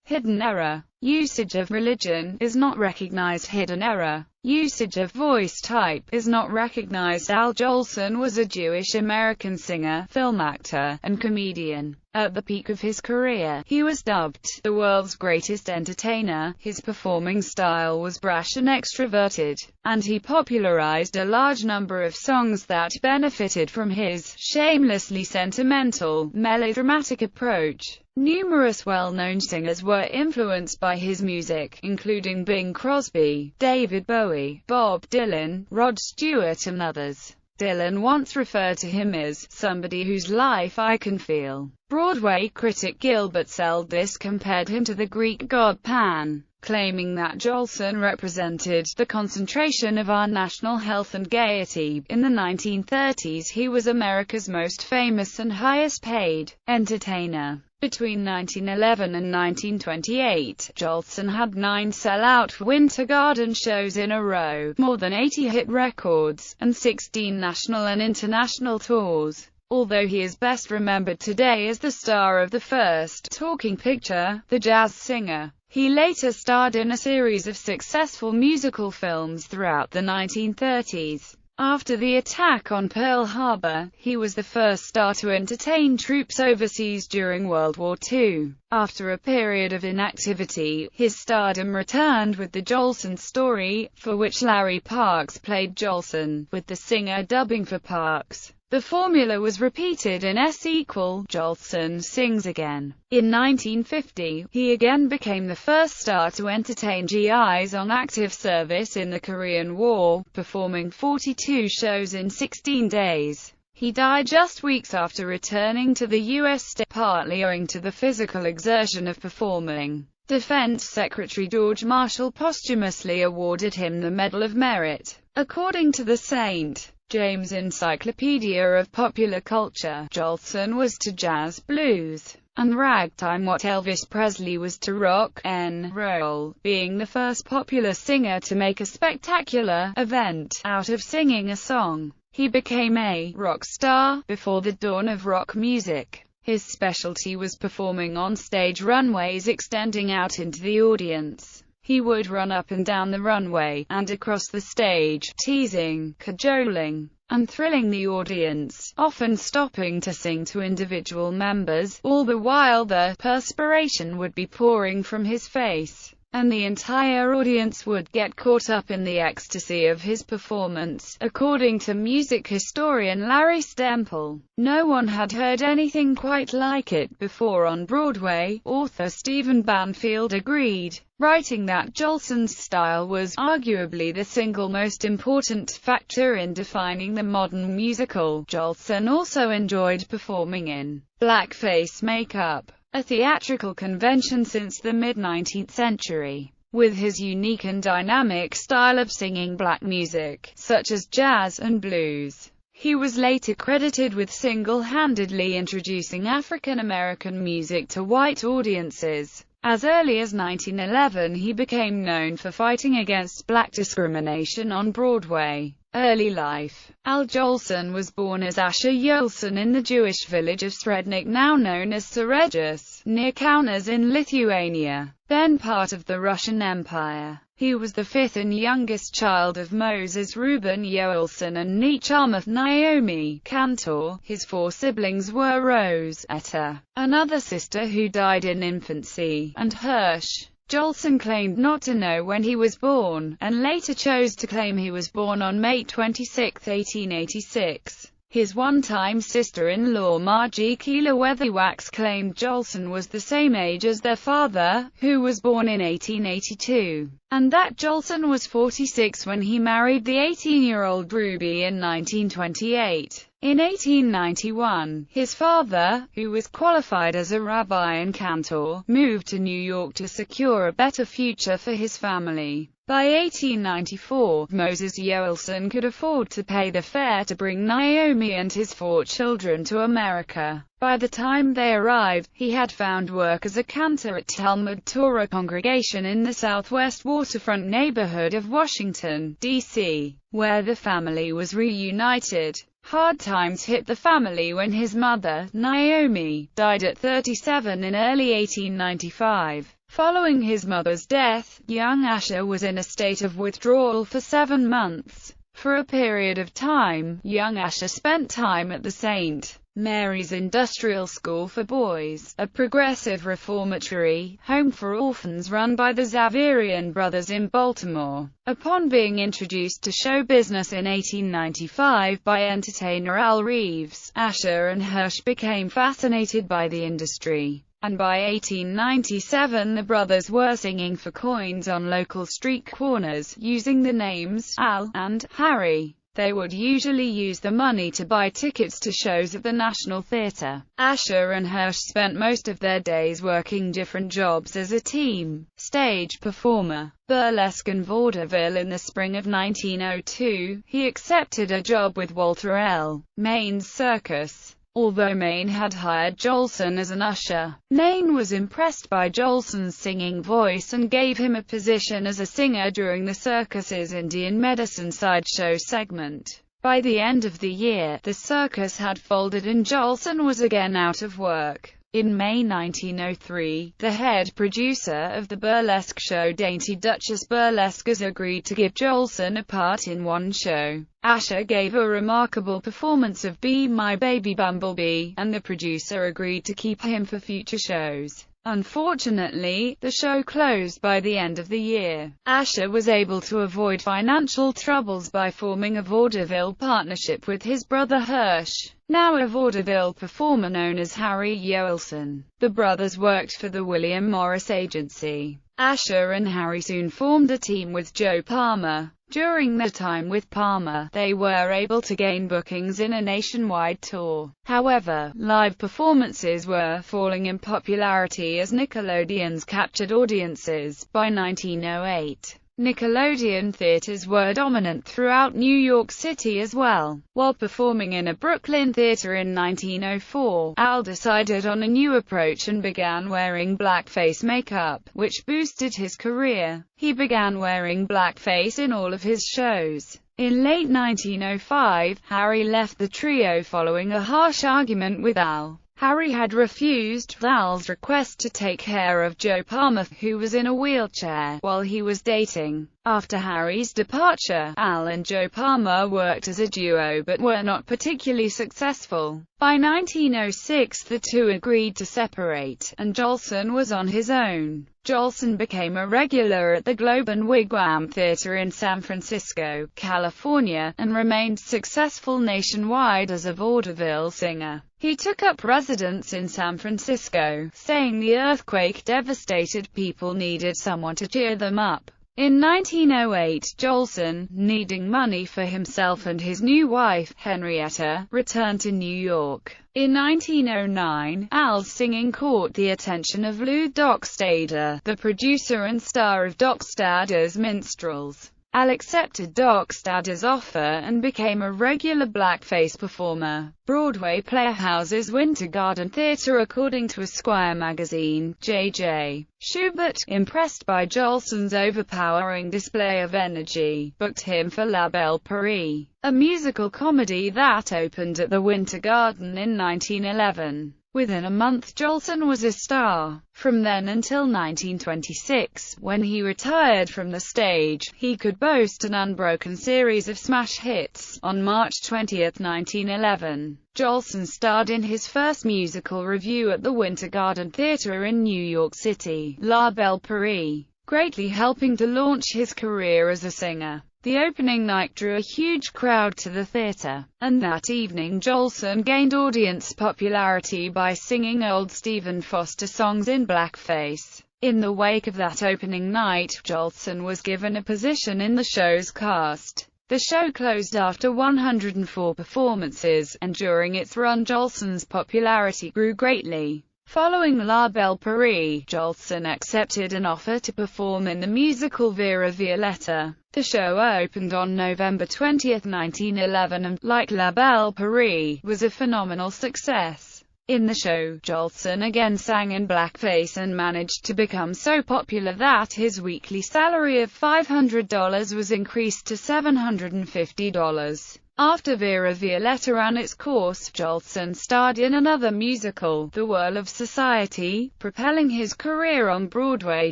Hidden error. Usage of religion is not recognized. Hidden error. Usage of voice type is not recognized. Al Jolson was a Jewish-American singer, film actor, and comedian. At the peak of his career, he was dubbed the world's greatest entertainer. His performing style was brash and extroverted, and he popularized a large number of songs that benefited from his shamelessly sentimental, melodramatic approach. Numerous well-known singers were influenced by his music, including Bing Crosby, David Bowie, Bob Dylan, Rod Stewart and others. Dylan once referred to him as somebody whose life I can feel. Broadway critic Gilbert Seldes compared him to the Greek god Pan, claiming that Jolson represented the concentration of our national health and gaiety. In the 1930s, he was America's most famous and highest-paid entertainer. Between 1911 and 1928, Jolson had 9 sell-out Winter Garden shows in a row, more than 80 hit records, and 16 national and international tours. Although he is best remembered today as the star of the first talking picture, The Jazz Singer, he later starred in a series of successful musical films throughout the 1930s. After the attack on Pearl Harbor, he was the first star to entertain troops overseas during World War II. After a period of inactivity, his stardom returned with The Jolson Story, for which Larry Parks played Jolson, with the singer dubbing for Parks. The formula was repeated in S-Equal, Jolson Sings Again. In 1950, he again became the first star to entertain GIs on active service in the Korean War, performing 42 shows in 16 days. He died just weeks after returning to the U.S., partly owing to the physical exertion of performing. Defense Secretary George Marshall posthumously awarded him the Medal of Merit. According to the St. James Encyclopedia of Popular Culture, Jolson was to jazz, blues, and ragtime what Elvis Presley was to rock and roll, being the first popular singer to make a spectacular event out of singing a song. He became a rock star before the dawn of rock music. His specialty was performing on stage runways extending out into the audience. He would run up and down the runway, and across the stage, teasing, cajoling, and thrilling the audience, often stopping to sing to individual members, all the while the perspiration would be pouring from his face, and the entire audience would get caught up in the ecstasy of his performance. According to music historian Larry Stemple, no one had heard anything quite like it before on Broadway. Author Stephen Banfield agreed, writing that Jolson's style was arguably the single most important factor in defining the modern musical. Jolson also enjoyed performing in blackface makeup, a theatrical convention since the mid-19th century. With his unique and dynamic style of singing black music, such as jazz and blues, he was later credited with single-handedly introducing African-American music to white audiences. As early as 1911, he became known for fighting against black discrimination on Broadway. Early life. Al Jolson was born as Asher Jolson in the Jewish village of Srednik, now known as Seregius, near Kaunas in Lithuania, then part of the Russian Empire. He was the fifth and youngest child of Moses Reuben Jolson and Necharmuth Naomi Cantor. His 4 siblings were Rose, Etta, another sister who died in infancy, and Hirsch. Jolson claimed not to know when he was born, and later chose to claim he was born on May 26, 1886. His one-time sister-in-law Margie Keeler Weatherwax claimed Jolson was the same age as their father, who was born in 1882, and that Jolson was 46 when he married the 18-year-old Ruby in 1928. In 1891, his father, who was qualified as a rabbi and cantor, moved to New York to secure a better future for his family. By 1894, Moses Jolson could afford to pay the fare to bring Naomi and his 4 children to America. By the time they arrived, he had found work as a cantor at Talmud Torah congregation in the southwest waterfront neighborhood of Washington, D.C., where the family was reunited. Hard times hit the family when his mother, Naomi, died at 37 in early 1895. Following his mother's death, young Asher was in a state of withdrawal for 7 months. For a period of time, young Asher spent time at the St. Mary's Industrial School for Boys, a progressive reformatory home for orphans run by the Xaverian brothers in Baltimore. Upon being introduced to show business in 1895 by entertainer Al Reeves, Asher and Hirsch became fascinated by the industry, and by 1897 the brothers were singing for coins on local street corners, using the names Al and Harry. They would usually use the money to buy tickets to shows at the National Theatre. Asher and Hirsch spent most of their days working different jobs as a team. Stage performer, burlesque and vaudeville. In the spring of 1902, he accepted a job with Walter L. Maine's circus. Although Maine had hired Jolson as an usher, Maine was impressed by Jolson's singing voice and gave him a position as a singer during the circus's Indian medicine sideshow segment. By the end of the year, the circus had folded and Jolson was again out of work. In May 1903, the head producer of the burlesque show Dainty Duchess Burlesquers agreed to give Jolson a part in one show. Asher gave a remarkable performance of Be My Baby Bumblebee, and the producer agreed to keep him for future shows. Unfortunately, the show closed by the end of the year. Asher was able to avoid financial troubles by forming a vaudeville partnership with his brother Hirsch, now a vaudeville performer known as Harry Jolson. The brothers worked for the William Morris Agency. Asher and Harry soon formed a team with Joe Palmer. During their time with Palmer, they were able to gain bookings in a nationwide tour. However, live performances were falling in popularity as Nickelodeon's captured audiences. By 1908, Nickelodeon theaters were dominant throughout New York City as well. While performing in a Brooklyn theater in 1904, Al decided on a new approach and began wearing blackface makeup, which boosted his career. He began wearing blackface in all of his shows. In late 1905, Harry left the trio following a harsh argument with Al. Harry had refused Al's request to take care of Joe Palmer, who was in a wheelchair, while he was dating. After Harry's departure, Al and Joe Palmer worked as a duo but were not particularly successful. By 1906 the two agreed to separate, and Jolson was on his own. Jolson became a regular at the Globe and Wigwam Theatre in San Francisco, California, and remained successful nationwide as a vaudeville singer. He took up residence in San Francisco, saying the earthquake devastated people needed someone to cheer them up. In 1908, Jolson, needing money for himself and his new wife, Henrietta, returned to New York. In 1909, Al's singing caught the attention of Lou Dockstader, the producer and star of Dockstader's Minstrels. Al accepted Dockstader's offer and became a regular blackface performer. Broadway Playhouse's Winter Garden Theatre. According to Esquire magazine, J.J. Schubert, impressed by Jolson's overpowering display of energy, booked him for La Belle Paris, a musical comedy that opened at the Winter Garden in 1911. Within a month Jolson was a star. From then until 1926, when he retired from the stage, he could boast an unbroken series of smash hits. On March 20, 1911, Jolson starred in his first musical revue at the Winter Garden Theatre in New York City, La Belle Paris, greatly helping to launch his career as a singer. The opening night drew a huge crowd to the theatre, and that evening Jolson gained audience popularity by singing old Stephen Foster songs in blackface. In the wake of that opening night, Jolson was given a position in the show's cast. The show closed after 104 performances, and during its run Jolson's popularity grew greatly. Following La Belle Paris, Jolson accepted an offer to perform in the musical Vera Violetta. The show opened on November 20, 1911 and, like La Belle Paris, was a phenomenal success. In the show, Jolson again sang in blackface and managed to become so popular that his weekly salary of $500 was increased to $750. After Vera Violetta ran its course, Jolson starred in another musical, The Whirl of Society, propelling his career on Broadway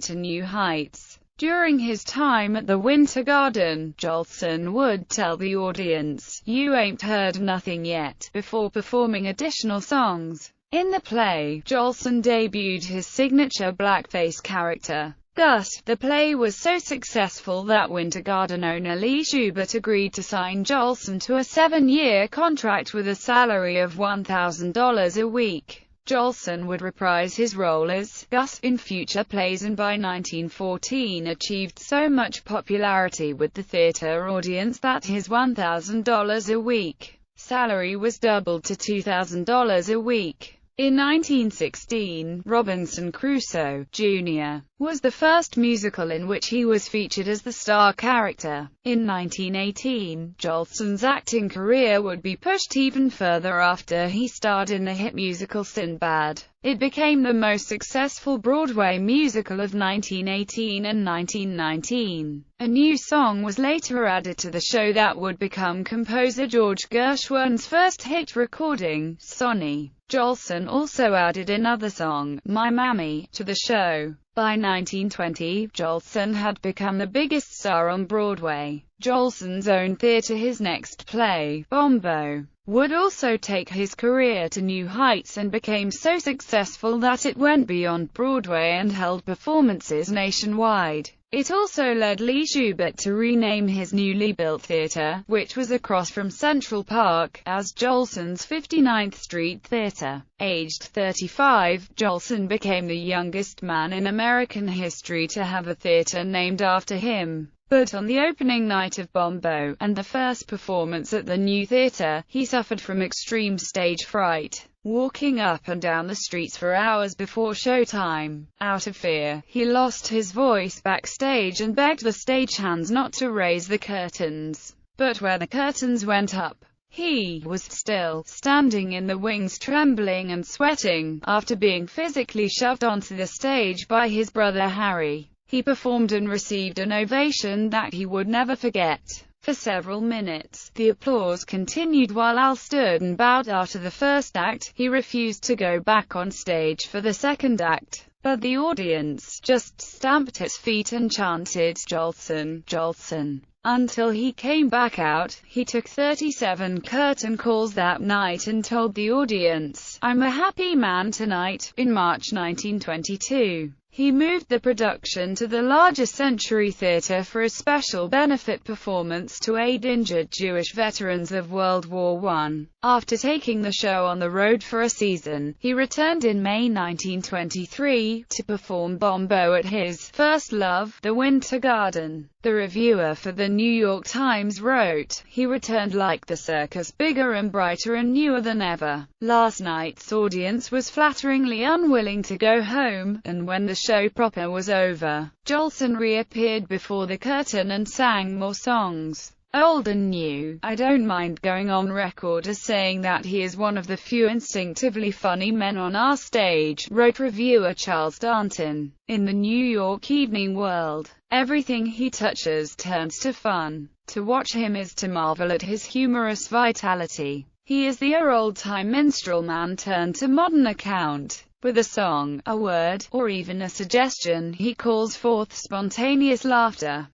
to new heights. During his time at the Winter Garden, Jolson would tell the audience, "You ain't heard nothing yet," before performing additional songs. In the play, Jolson debuted his signature blackface character, Gus. The play was so successful that Winter Garden owner Lee Schubert agreed to sign Jolson to a 7-year contract with a salary of $1,000 a week. Jolson would reprise his role as Gus in future plays and by 1914 achieved so much popularity with the theater audience that his $1,000 a week salary was doubled to $2,000 a week. In 1916, Robinson Crusoe, Jr. was the first musical in which he was featured as the star character. In 1918, Jolson's acting career would be pushed even further after he starred in the hit musical Sinbad. It became the most successful Broadway musical of 1918 and 1919. A new song was later added to the show that would become composer George Gershwin's first hit recording, Sonny. Jolson also added another song, My Mammy, to the show. By 1920, Jolson had become the biggest star on Broadway. Jolson's own theater, his next play, Bombo, would also take his career to new heights and became so successful that it went beyond Broadway and held performances nationwide. It also led Lee Schubert to rename his newly built theater, which was across from Central Park, as Jolson's 59th Street Theater. Aged 35, Jolson became the youngest man in American history to have a theater named after him. But on the opening night of Bombo, and the first performance at the new theater, he suffered from extreme stage fright, walking up and down the streets for hours before showtime. Out of fear, he lost his voice backstage and begged the stagehands not to raise the curtains. But when the curtains went up, he was still standing in the wings, trembling and sweating, after being physically shoved onto the stage by his brother Harry. He performed and received an ovation that he would never forget. For several minutes, the applause continued while Al stood and bowed after the first act. He refused to go back on stage for the second act, but the audience just stamped its feet and chanted, "Jolson, Jolson," until he came back out. He took 37 curtain calls that night and told the audience, "I'm a happy man tonight." In March 1922, he moved the production to the larger Century Theater for a special benefit performance to aid injured Jewish veterans of World War I. After taking the show on the road for a season, he returned in May 1923 to perform Bombo at his first love, the Winter Garden. The reviewer for the New York Times wrote, "He returned like the circus, bigger and brighter and newer than ever." Last night's audience was flatteringly unwilling to go home, and when the show proper was over, Jolson reappeared before the curtain and sang more songs, old and new. "I don't mind going on record as saying that he is one of the few instinctively funny men on our stage," wrote reviewer Charles Darnton. In the New York Evening World, "Everything he touches turns to fun. To watch him is to marvel at his humorous vitality. He is the old-time minstrel man turned to modern account. With a song, a word, or even a suggestion, he calls forth spontaneous laughter.